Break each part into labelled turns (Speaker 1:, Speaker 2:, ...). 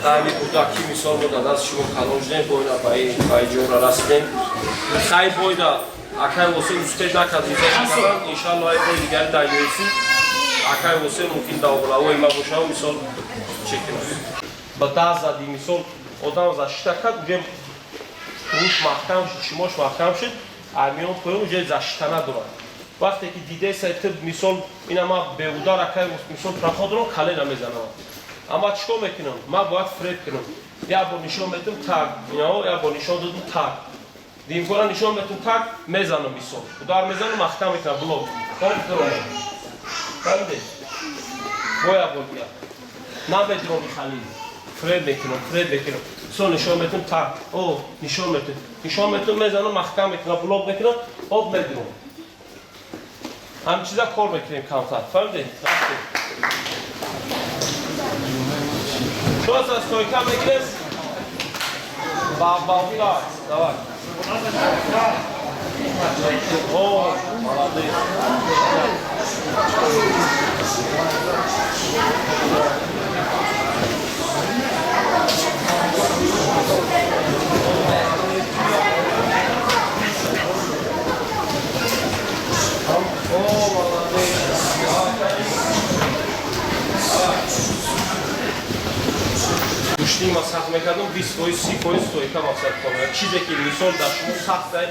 Speaker 1: Tami budaki misol moda das shimo kalojne boyna bai jora raslen khay boyda akay vose uste nakadiza shakaran inshallah ay boy digar da yesi akay vose mumkin da oblawo ima boshao misol chekina badaza di misol odam za shtakat uje rush mahkam shimosh mahkam shid armion koyun uje za shtana dura вақте ки диде сайтиб мисол ина ма беуда ракай мисол праходро кале намезанам ама чико мекунам ма бояд фред кунам я бо нишон метум так инао я бо нишон додум так димкора нишон метум так мезанам мисол удар мезанам махтам мекунам блок фамде боя богия намедроми халил фред мекунам мисол нишон метум так о нишон метум мезанам махтам мекунам блок мекунам об медром हम चीज़ा कॉल रखें काम था फर्म दे तो ऐसा स्टोरी का में किस बाबा का दवा ओ मालूम Ушли масах мекардам 20 фоиз 30 фоиз стойка масах конам чизе ки мисол да шумо сахтай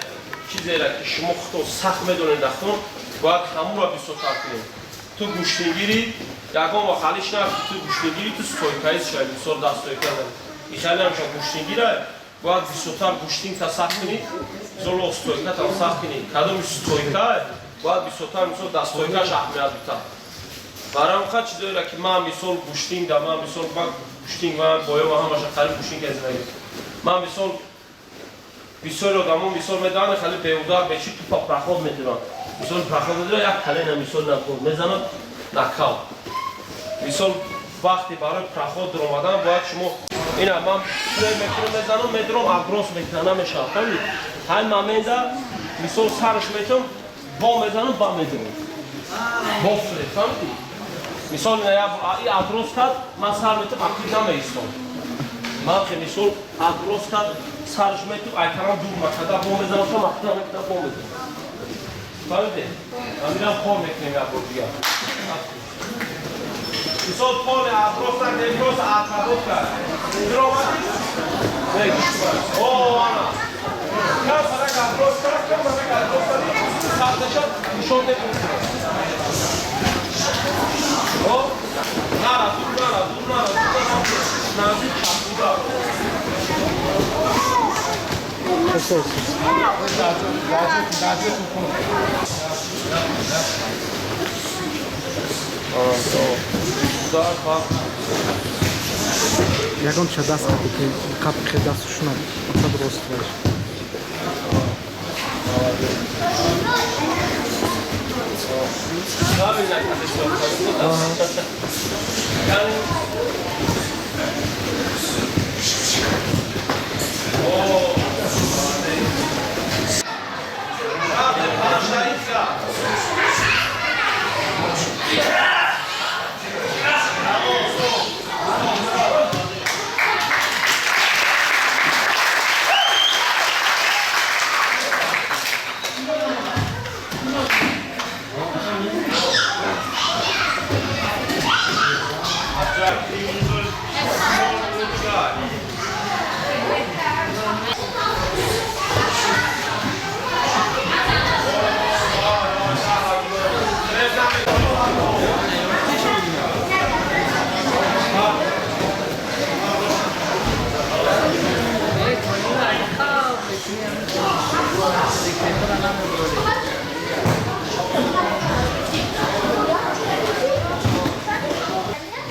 Speaker 1: чизера ки шумо худо сах медонед дахтон бояд ҳамура бисотар кунем ту гӯштингири ягон ва халиш на ту гӯштингири ту стойкаи шай мисол да стойка да ихали ҳамша гӯштингира бояд бисотар гӯштинг та сах куни золо стойка та сах куни кадоми стойка бояд бисотар мисол да стойка шаҳмият бита барам ха чизера ки ма мисол гӯштинг да ма мисол ба гӯштинг ва боё ва ҳамаша қариб гӯштинг азинагӣ ма мисол бисёр одамон мисол медоанд хали беуда бечи тупа проход медиранд мисол проход медира як калена мисол накор мезанад накал мисол вақти барои проход дуромадан бояд шумо ина ман фред мекунам мезанам медирам аброс мекунам намешавад фаҳмидед ҳай момента мисол сарш метавам бо мезанам ба медирам бо фред фаҳмидед мисол и аброс кад ман сар метавам актив намеистам ман ки мисол аброс кад сарш метавам айтарам дур макада бо мезанам ка мактаб мекунам бо медирам фаҳмидед ман мирам хор мекунем як бор дигар мисол поле аброс кад эмрос атабот кад диромадӣ о ана кам фарак аброс кад кам фарак аброс кад сардашад нишон метавам о нара дур назик шахуда
Speaker 2: ягон ча даст капхе дастушуна аса дуруст баш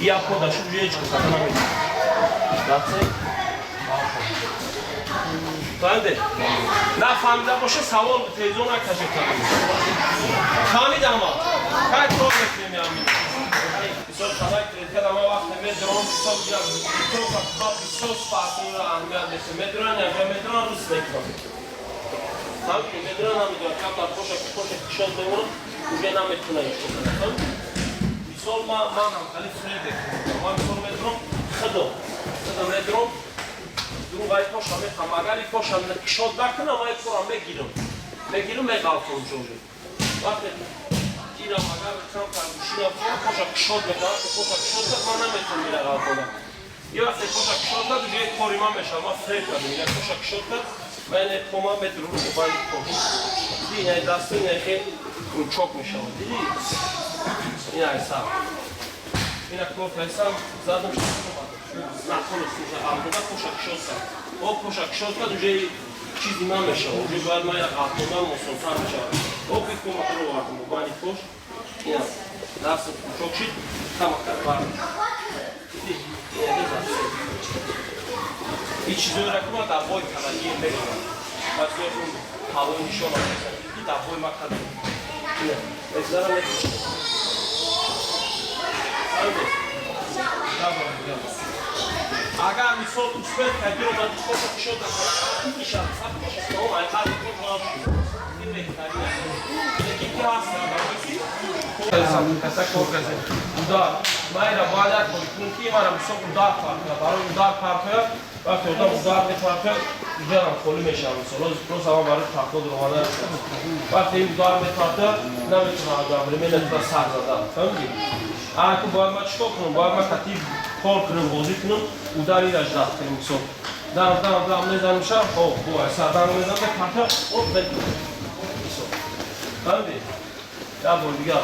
Speaker 1: Я подошу жечку, сатана мед. Дацай. Фаҳмидед? На фаҳмида боша савол телевизион накашед кардем. Фаҳмидам ма. Кай кор мекунем ҳамин. Мисол хабар кредит ама вақте медром мисол я то как мисол фасура аҳамият нешад. Медрон я медрон рус мекунам. Фаҳмидед? Медрон намедонам кабла поша кишон мемонам уже наметуна ишо. Misol manam xali frede. Man misol medrom xdom. Xdom medrom другая поша мехам, агар поша кшод накунам, ай пора мегирам. Мегирам мегалфон ҷоҷи. Вақте ирам агар камтар гушинам, поша кшод мекунам, поша кшод кад ман наметавонам ира галфонам. Ё вақте поша кшод кад, уҷа кори ман мешавад, ман фред кардам, ира поша кшод кад, ман пома медрум бали пош. Диди ина дасти ина хел чок мешавад. Диди. Ина сам. Ина корта сам задам шо. Нахонус уже алда поша кшодка. О поша кшодка уже чизи намешава. Уже бояд ман як алкодан мусонтар мешавад. О бикома провардам бани пош. Ина дастам чок шид тамака бар. Диди. Ина дезас. Ич зӯракума да бой када ин бегава. Бas ёхун ҳавои нишон аста. Диди да бой макада. Ина экзара мекуш. Албе. Агар мисол успех кадиро ман поша кшод накунам, ишам саб поша кшод, ай ҳар ин ҷавоб шуд. Ин беҳтарин аст. Ки ҳаст каса кор казе. Удар. Майра бояд як кори кунем ки мара мисол удар партоя, барои удар партоя, вақте одам удар мепартоя, ударам холӣ мешавад. Мисол роз ҳама барои тахлод ромада. Вақте ин удар мепартоя, наметавонад удар бире, менатавонад сар задан. Фаҳмидӣ? Аку бояд ман чикор кунам? Бояд ман катиб кор кунем, бозӣ кунем, удари раҷдат кунем мисол. Дам мезанам шаб, хоб, бо сардан мезанам мепартоя, хоб бекунем. Мисол. Фаҳмидӣ? Я бор дигар.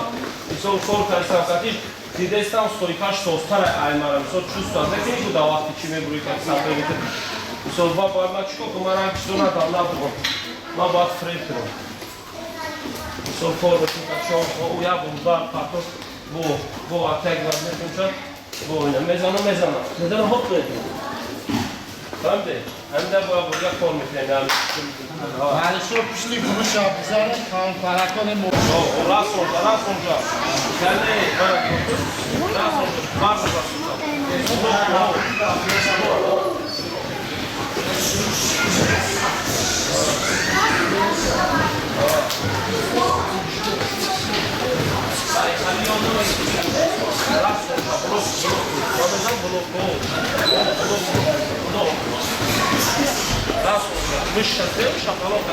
Speaker 1: Мисол кор кардам катиш, дидестам стойкаш состар ай мара, мисол чувствам, небини буда вақти чӣ мебурӣ ки сафар метр. Мисол бояд ман чикор кунам? Ман чизо надам, надугам. Ман бояд фред кунам. Мисол кор бешун качон, я бор удар партоя, бо атак вард мекунчад, бо ина мезанам ҳоп медунам. Фаҳмидӣ? Ҳамда бояд бо як кор мекунем.
Speaker 3: Малишо пишли фурӯш абзара фаракони мо.
Speaker 1: Расонҷа. Кане, расонҷа. Раз, мы сейчас делаем шапалок,